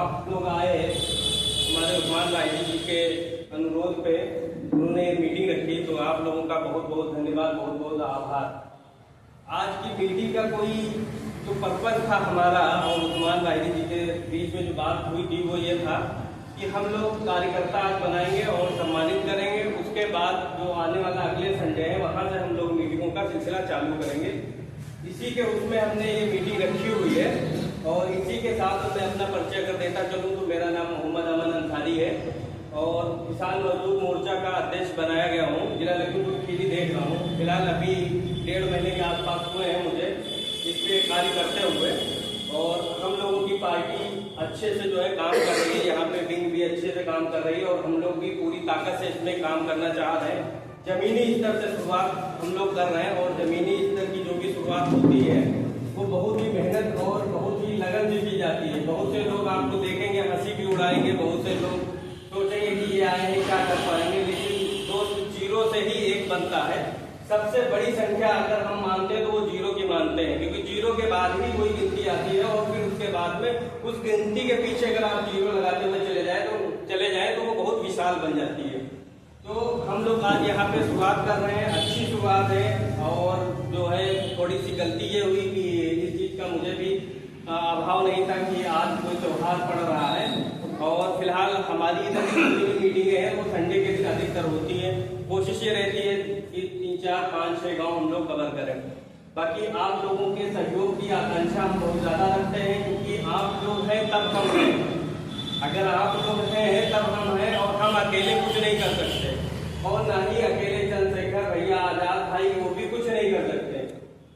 आप लोग आए हमारे उस्मान भाई जी के अनुरोध पे, उन्होंने मीटिंग रखी, तो आप लोगों का बहुत बहुत धन्यवाद, बहुत बहुत आभार। आज की मीटिंग का कोई जो पर्पज था हमारा और उस्मान भाई जी के बीच में जो बात हुई थी वो ये था कि हम लोग कार्यकर्ता आज बनाएंगे और सम्मानित करेंगे। उसके बाद जो आने वाला अगले संडे है वहाँ से हम लोग मीटिंगों का सिलसिला चालू करेंगे। इसी के उसमें हमने ये मीटिंग रखी हुई है और इसी के साथ मैं अपना परिचय कर देता चलूँ तो मेरा नाम मोहम्मद अमन अंसारी है और किसान मजदूर मोर्चा का अध्यक्ष बनाया गया हूँ। जिला लखीमपुर खीरी देख रहा हूँ। फिलहाल अभी 1.5 महीने के आसपास हुए हैं मुझे इस पे कार्य करते हुए, और हम लोगों की पार्टी अच्छे से जो है काम कर रही है। यहाँ पे विंग भी अच्छे से काम कर रही है और हम लोग भी पूरी ताकत से इसमें काम करना चाह रहे हैं। जमीनी स्तर से शुरुआत हम लोग कर रहे हैं और जमीनी स्तर की जो भी शुरुआत होती है वो बहुत ही मेहनत और बहुत ही लगन से की जाती है। बहुत से लोग आपको देखेंगे हंसी भी उड़ाएंगे, बहुत से लोग सोचेंगे कि ये आए हैं क्या कर पाएंगे, लेकिन दोस्त जीरो से ही एक बनता है। सबसे बड़ी संख्या अगर हम मानते हैं तो वो जीरो की मानते हैं, क्योंकि जीरो के बाद ही कोई गिनती आती है और फिर उसके बाद में उस गिनती के पीछे अगर आप जीरो लगाते हुए चले जाए तो वो बहुत विशाल बन जाती है। तो हम लोग आज यहाँ पे शुरुआत कर रहे हैं, अच्छी शुरुआत है। और जो है थोड़ी सी गलती ये हुई कि इस चीज़ का मुझे भी अभाव नहीं था कि आज कोई त्योहार पड़ रहा है, और फिलहाल हमारी इधर की मीटिंगें हैं वो संडे के दिन अधिकतर होती है। कोशिश ये रहती है कि 3, 4, 5, 6 गाँव हम लोग कवर करें। बाकी आप लोगों के सहयोग की आकांक्षा हम बहुत ज़्यादा रखते हैं, क्योंकि आप लोग हैं तब हम हैं। अगर आप लोग हैं तब हम हैं, और हम अकेले कुछ नहीं कर सकते, और ना ही अकेले चंद्रशेखर भैया, आजाद भाई वो भी कुछ नहीं कर सकते।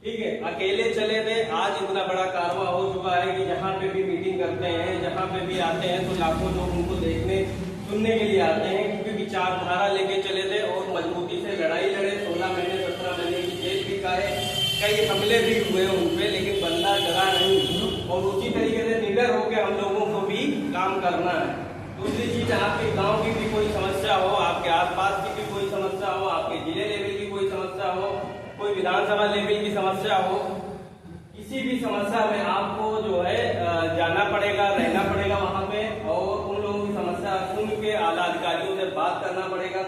ठीक है, अकेले चले थे। आज इतना बड़ा कारवां हो चुका है कि जहाँ पे भी मीटिंग करते हैं, जहाँ पे भी आते हैं तो लाखों लोग उनको देखने सुनने के लिए आते हैं, क्योंकि विचारधारा लेके चले थे और मजबूती से लड़ाई लड़े। 16 महीने 17 महीने की जेल भी खाए, कई हमले भी हुए उन पे, लेकिन बंदा डरा नहीं और उसी तरीके से निडर होकर हम लोगों को भी काम करना है। दूसरी चीज, आपके गांव की भी कोई समस्या हो, आपके आसपास की भी कोई समस्या हो, आपके जिले लेवल की कोई समस्या हो, कोई विधानसभा लेवल की समस्या हो, किसी भी समस्या में आपको जो है जाना पड़ेगा, रहना पड़ेगा वहाँ पे, और उन लोगों की समस्या सुन के आला अधिकारियों से बात करना पड़ेगा।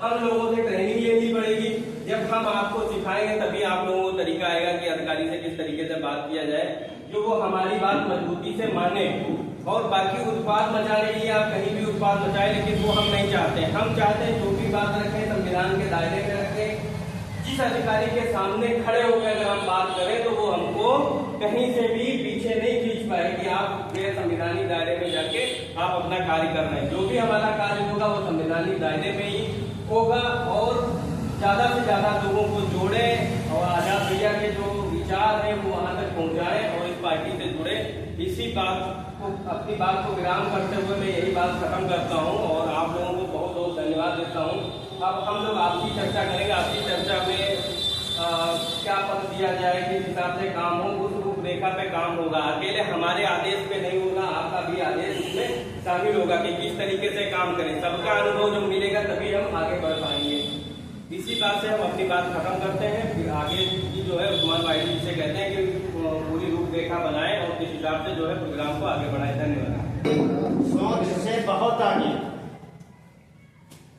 हम लोगों से ट्रेनिंग लेनी पड़ेगी। जब हम आपको सिखाएंगे तभी आप लोगों को तरीका आएगा कि अधिकारी से किस तरीके से बात किया जाए, जो वो हमारी बात मजबूती से माने। और बाकी उत्पाद मचाने के लिए आप कहीं भी उत्पाद मचाए, लेकिन वो हम नहीं चाहते। हम चाहते हैं जो भी बात रखें संविधान के दायरे में रखें। जिस अधिकारी के सामने खड़े होकर अगर हम बात करें तो वो हमको कहीं से भी पीछे नहीं खींच पाए कि आप गैर संविधानिक दायरे में जाके आप अपना कार्य कर रहे हैं। जो भी हमारा कार्य होगा वो संविधानिक दायरे में ही होगा, और ज्यादा से ज्यादा लोगों को जोड़े और आजाद भैया के जो विचार है वो वहां तक पहुंचाएं और इस पार्टी से जुड़े। इसी बात को, अपनी बात को विराम करते हुए मैं यही बात खत्म करता हूं और आप लोगों को बहुत बहुत धन्यवाद देता हूं। अब हम लोग आपसी चर्चा करेंगे। आपसी चर्चा में क्या पद दिया जाए, किस हिसाब से काम हो, उस रूपरेखा पे काम होगा। अकेले हमारे आदेश पे नहीं होगा, आपका भी आदेश इसमें शामिल होगा कि किस तरीके से काम करें। सबका अनुभव जब मिलेगा तभी हम आगे बढ़ पाएंगे। इसी बात से हम अपनी बात खत्म करते हैं। फिर आगे की जो है उस्मान भाई जी से कहते हैं कि पूरी रूपरेखा बनाएं और किस हिसाब से जो है प्रोग्राम को आगे बढ़ाएं। धन्यवाद। सोच से बहुत आगे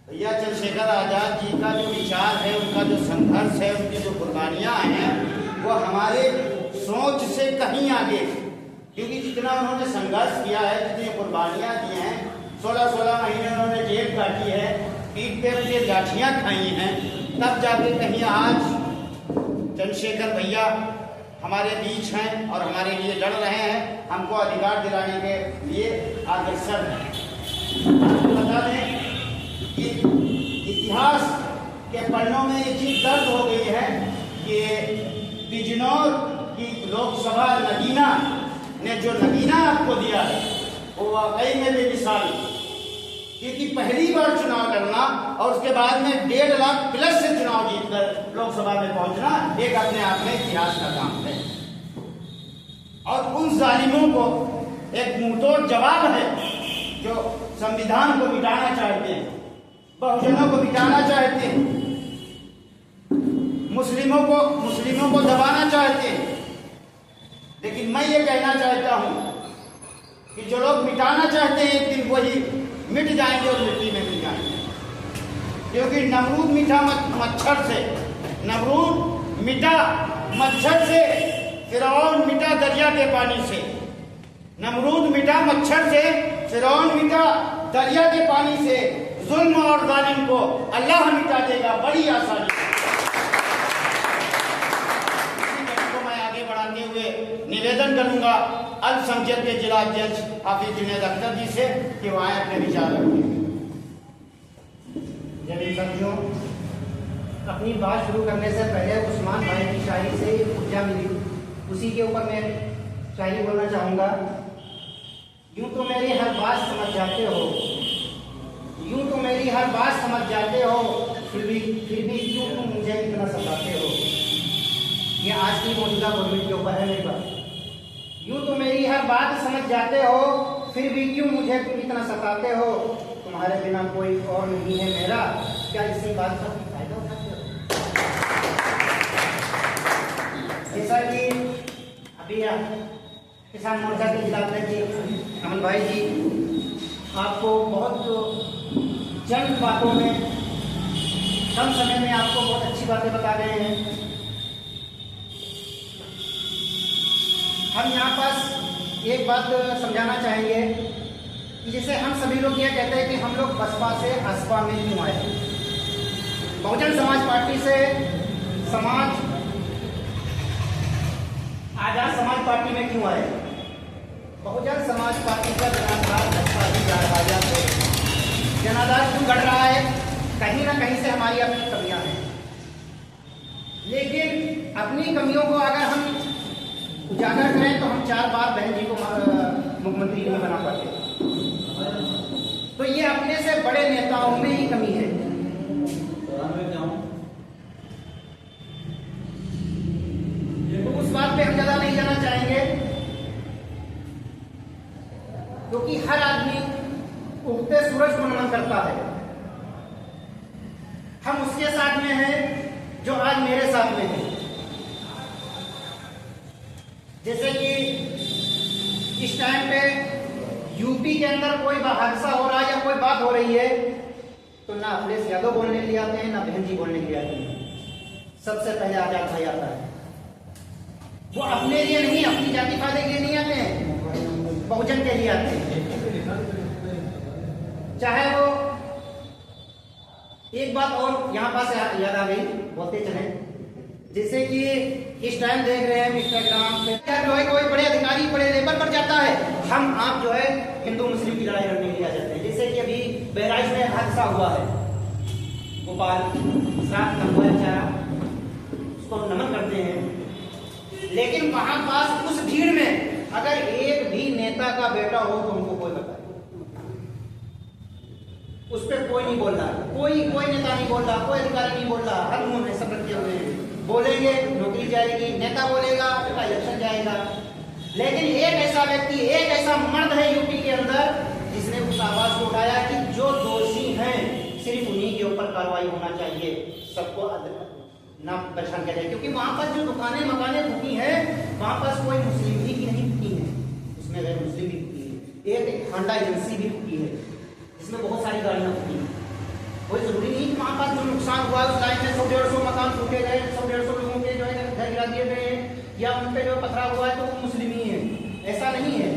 भैया चंद्रशेखर आजाद जी का जो विचार है, उनका जो संघर्ष है, उनकी जो कुर्बानियां हैं, वो हमारे सोच से कहीं आगे। क्योंकि जितना उन्होंने संघर्ष किया है, जितनी कुर्बानियां दी हैं, 16-16 महीने उन्होंने जेल काटी है, पीठ पे उनके लाठियां खाई हैं, तब जाके कहीं आज चंद्रशेखर भैया हमारे बीच हैं और हमारे लिए लड़ रहे हैं, हमको अधिकार दिलाने के लिए अग्रसर हैं। बता दें कि इतिहास के पन्नों में ये चीज दर्ज हो गई है कि बिजनौर की लोकसभा नगीना ने जो नगीना आपको दिया है वो वाकई में बेमिसाल, क्योंकि पहली बार चुनाव लड़ना और उसके बाद में 1.5 लाख प्लस से चुनाव जीतकर लोकसभा में पहुंचना एक अपने आप में इतिहास का काम है। और उन जालिमों को एक मुंहतोड़ जवाब है जो संविधान को मिटाना चाहते हैं, बहुजनों को मिटाना चाहते हैं, मुस्लिमों को दबाना चाहते हैं। लेकिन मैं ये कहना चाहता हूं कि जो लोग मिटाना चाहते हैं एक दिन वही मिट जाएंगे और मिट्टी में मिल जाएंगे। क्योंकि नमरूद मिटा मच्छर से, नमरूद मिटा मच्छर से, फिरौन मिटा दरिया के पानी से। नमरूद मिटा मच्छर से, फिरौन मिटा दरिया के पानी से। जुल्म और जालिम को अल्लाह मिटा देगा बड़ी आसानी से। को मैं आगे बढ़ाते हुए निवेदन करूंगा अल्पसंख्यक के जिला अध्यक्ष हाफिज जुनैद अख्तर जी से कि वो आए अपने विचार रखें। साथियों, अपनी बात शुरू करने से पहले उस्मान भाई की शायरी से ऊर्जा मिली, उसी के ऊपर मैं शायरी बोलना चाहूँगा। यूं तो मेरी हर बात समझ जाते हो, यूं तो मेरी हर बात समझ जाते हो, फिर भी क्यों तुम मुझे इतना सताते हो। ये आज की मौजूदा गवर्नमेंट के ऊपर है मेरी बात। यूं तो मेरी हर बात समझ जाते हो, फिर भी क्यों मुझे तुम इतना सताते हो। तुम्हारे बिना कोई और नहीं है मेरा, क्या इसी बात का फायदा उठाते हो। जैसा कि अभी किसान मोर्चा के जिला अध्यक्ष अमन भाई जी आपको बहुत चंद बातों में, कम समय में आपको बहुत अच्छी बातें बता रहे हैं। हम यहाँ पास एक बात समझाना चाहेंगे कि जैसे हम सभी लोग ये कहते हैं कि हम लोग बसपा से हसपा में क्यों आए। बहुजन समाज पार्टी से आजाद समाज पार्टी में क्यों आए। बहुजन समाज पार्टी का जनाधार बसपा की राजा से जनाधार क्यों घट रहा है। कहीं ना कहीं से हमारी अपनी कमियां हैं, लेकिन अपनी कमियों को अगर हम उजागर करें तो हम 4 बार बहन जी को मुख्यमंत्री नहीं बना पाते। तो ये अपने से बड़े नेताओं में ही कमी है। तो उस बात पे हम ज्यादा नहीं जाना चाहेंगे, क्योंकि हर आदमी उगते सूरज को नमन करता है। हम उसके साथ में हैं जो आज मेरे साथ में है। जैसे कि इस टाइम पे यूपी के अंदर कोई हादसा हो रहा है या कोई बात हो रही है तो ना अखिलेश यादव बोलने के लिए आते हैं, ना बहन जी बोलने के लिए आते हैं। सबसे पहले आजाद भाई आता है। वो अपने लिए नहीं, अपनी जाति फायदे के लिए नहीं आते हैं, बहुजन के लिए आते हैं। चाहे वो एक बात और यहाँ पास याद आ गई, बोलते चले। जैसे कि इस टाइम देख रहे हैं इंस्टाग्राम पे जो है कोई बड़े अधिकारी बड़े लेवल पर जाता है, हम आप जो है हिंदू मुस्लिम की लड़ाई लड़ने के लिए आ जाते हैं। जैसे कि अभी बहराइच में हादसा हुआ है, गोपाल साथ का हुआ बेचारा, उसको नमन करते हैं। लेकिन वहां पास उस भीड़ में अगर एक भी नेता का बेटा हो तो उनको कोई बताए, उस पर कोई नहीं बोल रहा, कोई नेता नहीं बोल रहा, कोई अधिकारी नहीं बोल रहा। हर मुंह में सब रखे हुए हैं, बोलेंगे नौकरी जाएगी, नेता बोलेगा इलेक्शन जाएगा। लेकिन एक ऐसा व्यक्ति, एक ऐसा मर्द है यूपी के अंदर जिसने उस आवाज को उठाया कि जो दोषी हैं सिर्फ उन्हीं के ऊपर कार्रवाई होना चाहिए, सबको ना परेशान किया जाए। क्योंकि वहां पर जो दुकानें मकानें फूकी है वहां पर कोई मुस्लिम भी की नहीं फूकी है, उसमें गैर मुस्लिम भी फूकी है। एक होंडा एजेंसी भी फूकी है जिसमें बहुत सारी गाड़ियां फूकी हैं। कोई जरूरी नहीं कि वहां पास जो नुकसान हुआ उस लाइन में 100-150 मकान फूके गए, 100-150 लोगों के जो है घर गिरा दिए गए या उन पे जो पथराव हुआ है तो वो मुस्लिम ही है, ऐसा नहीं है।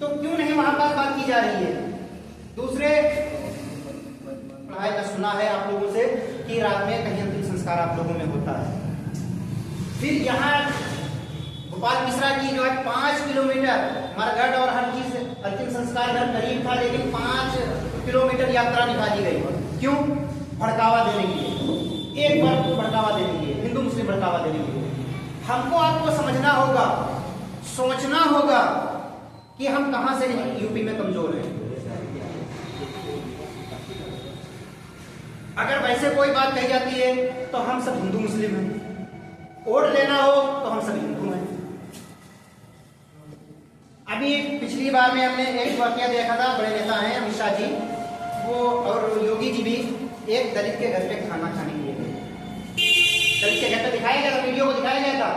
तो क्यों नहीं वहां पर बात की जा रही है। दूसरे पढ़ाई का सुना है आप लोगों से कि रात में कहीं अंतिम संस्कार आप लोगों में होता है। फिर यहाँ गोपाल मिश्रा की जो है 5 किलोमीटर मरघट और हर चीज अंतिम संस्कार घर करीब था, लेकिन 5 किलोमीटर यात्रा निकाली गई। क्यों? भड़कावा देने के लिए, एक बार भड़कावा देने के लिए, हिंदू मुस्लिम भड़कावा देने के लिए। हमको आपको समझना होगा, सोचना होगा कि हम कहां से यूपी में कमजोर हैं। अगर वैसे कोई बात कही जाती है तो हम सब हिंदू मुस्लिम हैं, वोट लेना हो तो हम सब हिंदू हैं। अभी पिछली बार में हमने एक वाकया देखा था, बड़े नेता हैं अमित शाह जी, वो और योगी जी भी एक दलित के घर पे खाना खाने के लिए गए। दलित के घर पे दिखाया गया था, वीडियो को दिखाया गया था।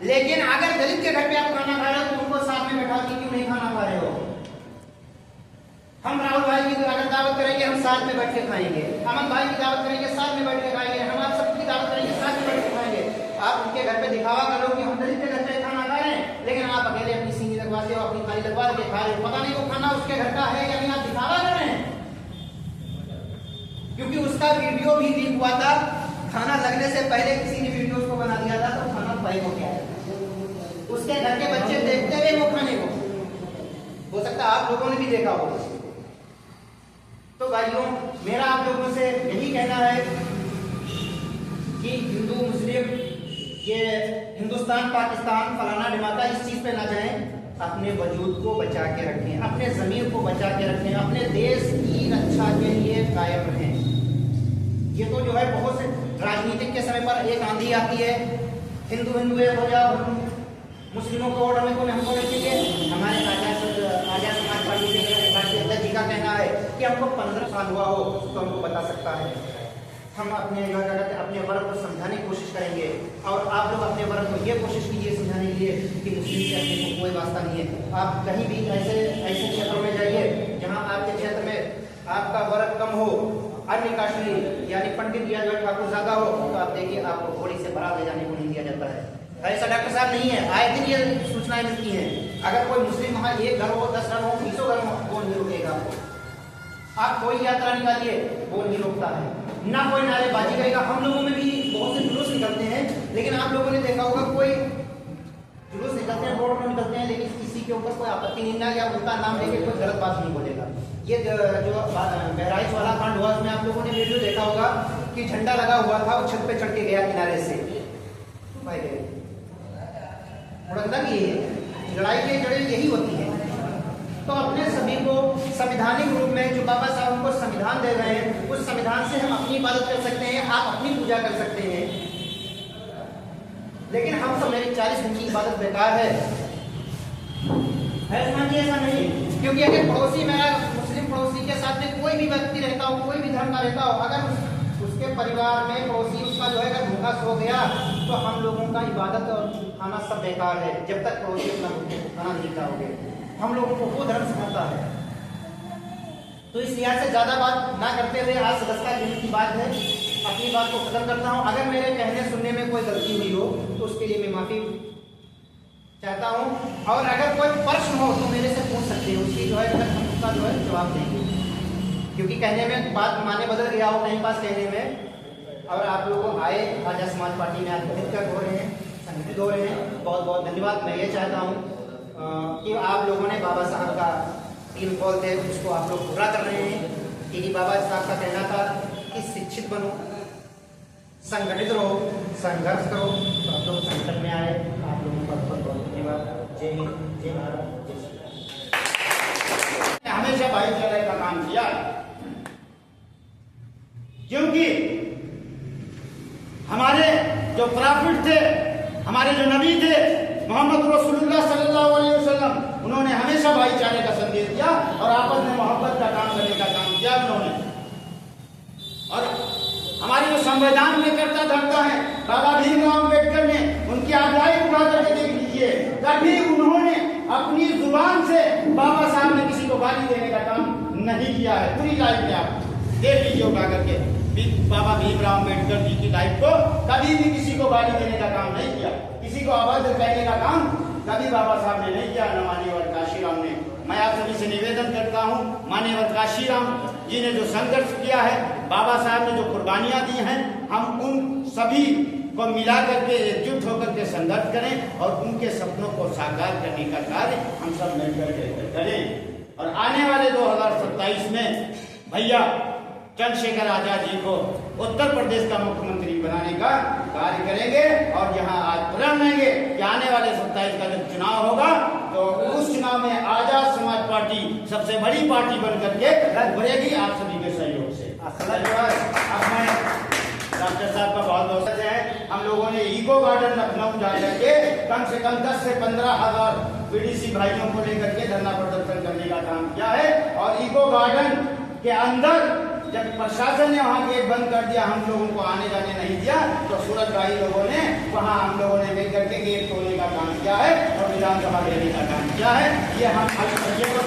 लेकिन अगर दलित के घर पे आप खाना खा रहे हो तो उनको साथ में बैठा के क्यों नहीं खाना खा रहे हो? हम राहुल भाई की अगर दावत करेंगे हम साथ में बैठ के खाएंगे, अमन भाई की दावत करेंगे साथ में बैठ के खाएंगे, हम आप सबकी दावत करेंगे साथ में बैठ के खाएंगे। आप उनके घर पे दिखावा करो कि हम दलित के घर पे खाना खा रहे हैं, लेकिन आप अकेले अपनी सींगी लगवाते हो, अपनी थाली लगवा के खा रहे हो, पता नहीं वो खाना उसके घर का है या नहीं, आप दिखावा कर रहे हैं। क्योंकि उसका वीडियो भी लीक हुआ था, खाना लगने से पहले किसी ने वीडियो उसको बना दिया था, तो खाना भाई को क्या है, उसके घर के बच्चे देखते हुए वो खाने को, हो सकता है आप लोगों ने भी देखा हो। तो भाइयों, मेरा आप लोगों से यही कहना है कि हिंदू मुस्लिम, ये हिंदुस्तान पाकिस्तान फलाना ढिमाका इस चीज पे ना जाएं, अपने वजूद को बचा के रखें, अपने जमीन को बचा के रखें, अपने देश की रक्षा के लिए कायम रहें। ये तो जो है बहुत से राजनीतिक के समय पर एक आंधी आती है, हिंदू हिंदू एक हो जाओ, मुस्लिमों को वोट हमको नहीं चाहिए। हमारे आजाद समाज पार्टी के अध्यक्ष जी का कहना है कि हमको 15 साल हुआ हो तो हमको बता सकता है। हम अपने अपने वर्ग को समझाने की कोशिश करेंगे, और आप लोग अपने वर्ग को ये कोशिश कीजिए समझाने के लिए कि मुस्लिम से अपने को कोई वास्ता नहीं है। आप कहीं भी ऐसे क्षेत्रों में जाइए जहाँ आपके क्षेत्र में आपका वर्ग कम हो, अन्य काश्मीरी यानी पंडित या जो ठाकुर ज्यादा हो, तो आप देखिए आपको घोड़ी से भरा ले जाने को नहीं दिया जाता है। ऐसा डॉक्टर साहब नहीं है, आए दिन ये सूचनाएं मिलती हैं। अगर कोई मुस्लिम वहाँ एक घर हो, 10 घर हो, 20 घर हो, वो नहीं रुकेगा आपको। आप कोई यात्रा निकालिए, वो नहीं रोकता है, ना कोई नारेबाजी करेगा। हम लोगों में भी बहुत से जुलूस निकलते हैं, लेकिन आप लोगों ने देखा होगा कोई जुलूस निकलते हैं, रोड पर निकलते हैं, लेकिन किसी के ऊपर कोई आपत्ति नहीं ना, या उनका नाम लेके कोई गलत बात नहीं बोलेगा। ये जो बहराइच वाला कांड हुआ, उसमें आप लोगों ने वीडियो देखा होगा कि झंडा लगा हुआ था, वो छत पे चढ़ के गया किनारे से, भाई गए यही है। लड़ाई की जड़ें यही होती है। तो अपने सभी को संवैधानिक रूप में जो बाबा साहब हमको संविधान दे रहे हैं, उस संविधान से हम अपनी इबादत कर सकते हैं, आप अपनी पूजा कर सकते हैं। लेकिन हम सब मेरी 40 दिन की इबादत बेकार है ऐसा नहीं। क्योंकि अगर पड़ोसी मेरा मुस्लिम पड़ोसी के साथ में कोई भी व्यक्ति रहता हो, कोई भी धर्म का रहता हो, अगर उसके परिवार में पड़ोसी उसका जो है अगर भूखा सो गया, तो हम लोगों का इबादत और खाना सब बेकार है, जब तक पड़ोसी अपना खाना नहीं खाओगे। हम लोगों को वो धर्म समझता है। तो इस लिहाज से ज्यादा बात ना करते हुए आज सदस्यता लेने की बात है, अपनी बात को खत्म करता हूँ। अगर मेरे कहने सुनने में कोई गलती हुई हो तो उसके लिए मैं माफी चाहता हूँ, और अगर कोई प्रश्न हो तो मेरे से पूछ सकते हो, उसकी जो है हम उसका जो है जवाब देंगे। क्योंकि कहने में बात माने बदल गया हो कहीं पास कहने में, और आप लोग आए आजाद समाज पार्टी में आत्महित हो रहे हैं, संगठित हो रहे हैं, बहुत बहुत धन्यवाद। मैं ये चाहता हूँ कि आप लोगों ने बाबा साहब का 3 कॉल थे उसको आप लोग पूरा कर रहे हैं। कि बाबा साहब का कहना था कि शिक्षित बनो, संगठित रहो, संघर्ष करो, तो आप लोग संगठन में आए। आप लोगों का बहुत बहुत धन्यवाद। जय हिंद, जय भारत, जय श्री राम। हमेशा भाईचारे का काम किया, क्योंकि हमारे जो प्रॉफिट थे, हमारे जो नबी थे मोहम्मद रसूलुल्लाह सल्लल्लाहु अलैहि वसल्लम, उन्होंने हमेशा भाईचारे का संदेश दिया और आपस में मोहब्बत का काम करने का काम किया उन्होंने। और हमारी जो संविधान में करता धरता है बाबा भीमराव अम्बेडकर ने, उनकी आजादी उठा करके देख लीजिए, कभी उन्होंने अपनी जुबान से बाबा साहब ने किसी को गाली देने का काम नहीं किया है। पूरी लाइफ में आप देख लीजिए उठा करके, बाबा भीमराव अम्बेडकर जी की लाइफ को कभी भी किसी को गाली देने का काम नहीं किया, किसी को अभद्र कहने का काम कभी बाबा साहब ने नहीं किया, न माननीय काशीराम ने। मैं आप सभी से निवेदन करता हूँ, माननीय काशीराम जी ने जो संघर्ष किया है, बाबा साहब ने जो कुर्बानियां दी हैं, हम उन सभी को मिला करके एकजुट होकर के संघर्ष करें और उनके सपनों को साकार करने का कार्य हम सब मिलकर के करें। और आने वाले 2027 में भैया चंद्रशेखर आजाद जी को उत्तर प्रदेश का मुख्यमंत्री बनाने का कार्य करेंगे। और यहाँ आज प्रण लेंगे कि आने वाले 27 का जब चुनाव होगा तो उस चुनाव में आजाद समाज पार्टी सबसे बड़ी पार्टी बन करके उभरेगी, आप सभी के सहयोग से। अब मैं डॉक्टर साहब का बहुत बहुत है। हम लोगों ने इको गार्डन लखनऊ जा करके कम से कम 10 से 15 हजार बीडीसी भाइयों को लेकर के धरना प्रदर्शन करने का काम किया है। और इको गार्डन के अंदर जब प्रशासन ने वहाँ गेट बंद कर दिया, हम लोगों को आने जाने नहीं दिया, तो सूरत भाई लोगों ने वहाँ हम लोगों ने मिल करके गेट तोड़ने का काम किया है और विधानसभा घेरने का काम किया है। ये हम अल्पसंख्यक को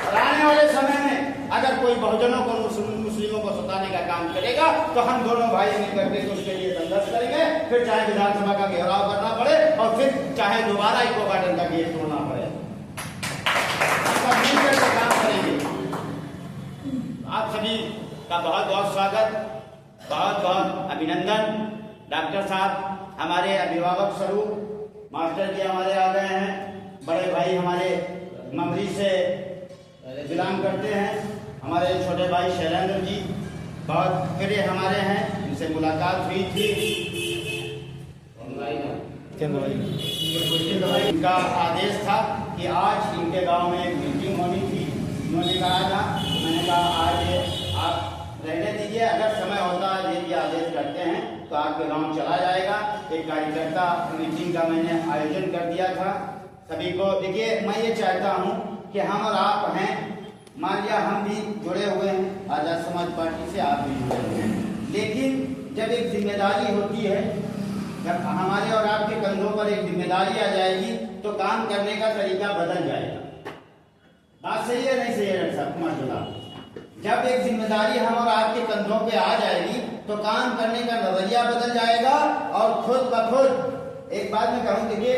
और आने वाले समय में अगर कोई बहुजनों को मुस्लिमों को सताने का काम करेगा तो हम दोनों भाई मिल करके उसके लिए संघर्ष करेंगे, फिर चाहे विधानसभा का घेराव करना पड़े और फिर चाहे दोबारा इको गार्डन का गेट तोड़ना पड़े, सब मिलकर के काम करेंगे। आप सभी का बहुत बहुत स्वागत, बहुत बहुत अभिनंदन। डॉक्टर साहब हमारे अभिभावक स्वरूप मास्टर जी हमारे आ गए हैं, बड़े भाई हमारे ममरी से बिलोंग करते हैं, हमारे छोटे भाई शैलेंद्र जी बहुत प्रिय हमारे हैं, इनसे मुलाकात हुई थी। इनका आदेश था कि आज इनके गांव में एक मीटिंग होनी थी, उन्होंने कहा था, मैंने कहा आज आप रहने दीजिए, अगर समय होता है यदि आदेश करते हैं तो आपके गांव चला जाएगा। एक कार्यकर्ता मीटिंग का मैंने आयोजन कर दिया था सभी को। देखिए मैं ये चाहता हूँ कि हम और आप हैं, मान लिया हम भी जुड़े हुए हैं आजाद समाज पार्टी से, आप भी जुड़े हुए हैं, लेकिन जब एक जिम्मेदारी होती है, जब हमारे और आपके कंधों पर एक जिम्मेदारी आ जाएगी तो काम करने का तरीका बदल जाएगा। बात सही है नहीं सही है डॉक्टर साहब कुमार? जब एक जिम्मेदारी हम और आपके कंधों पे आ जाएगी तो काम करने का नजरिया बदल जाएगा और खुद ब खुद एक बात मैं कहूँ, देखिए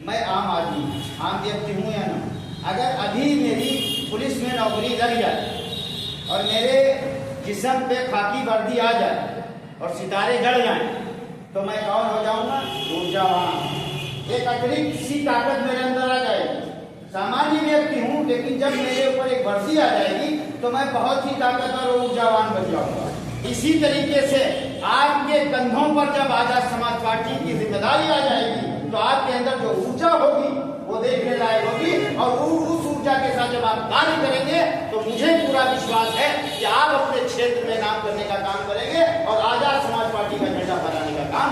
मैं आम आदमी आम व्यक्ति हूँ या ना, अगर अभी मेरी पुलिस में नौकरी लग जाए और मेरे जिस्म पे खाकी वर्दी आ जाए और सितारे जड़ जाएं तो मैं कौन हो जाऊंगा? ऊर्जावान। एक अतिरिक्त सी ताकत मेरे अंदर आ जाएगी। सामान्य व्यक्ति हूँ, लेकिन जब मेरे ऊपर एक वर्दी आ जाएगी तो मैं बहुत ही ताकतवर और ऊर्जावान बन जाऊंगा। इसी तरीके से आपके कंधों पर जब आजाद समाज पार्टी की जिम्मेदारी आ जाएगी तो आपके अंदर जो ऊर्जा होगी वो देखने लायक होगी, और उस ऊर्जा के साथ जब आप कार्य करेंगे तो मुझे पूरा विश्वास है कि आप अपने क्षेत्र में नाम करने का काम करेंगे और आजाद समाज पार्टी का झंडा फहराने का काम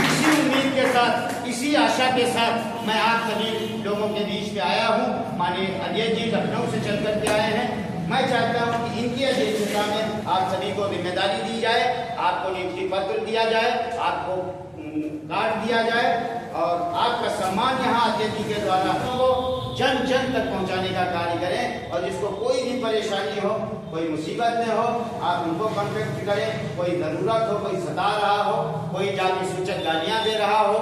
इसी उम्मीद के साथ, इसी आशा के साथ मैं आप सभी लोगों के बीच में आया हूँ। माननीय अजय जी लखनऊ से चल करके आए हैं। मैं चाहता हूँ कि इनकी अध्यक्षता में आप सभी को जिम्मेदारी दी जाए, आपको नियुक्ति पत्र दिया जाए, आपको कार्ड दिया जाए और आपका सम्मान यहाँ अध्यक्ष जी के द्वारा तो जन जन तक पहुँचाने का कार्य करें, और जिसको कोई भी परेशानी हो, कोई मुसीबत में हो, आप उनको कॉन्टेक्ट करें। कोई ज़रूरत हो, कोई सता रहा हो, कोई जाति सूचक गालियाँ दे रहा हो,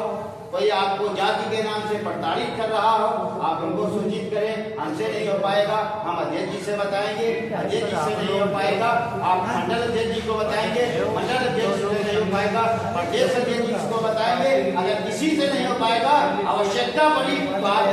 कोई आपको जाति के नाम से प्रताड़ित कर रहा हो, आप उनको सूचित करें। हमसे नहीं हो पाएगा, हम अध्यक्ष जी से बताएंगे, अध्यक्ष जी से नहीं हो पाएगा, आप मंडल अध्यक्ष जी को बताएंगे, मंडल अध्यक्ष से नहीं हो पाएगा, प्रदेश अध्यक्ष जी को बताएंगे। अगर किसी से नहीं हो पाएगा, आवश्यकता पड़ी तो आप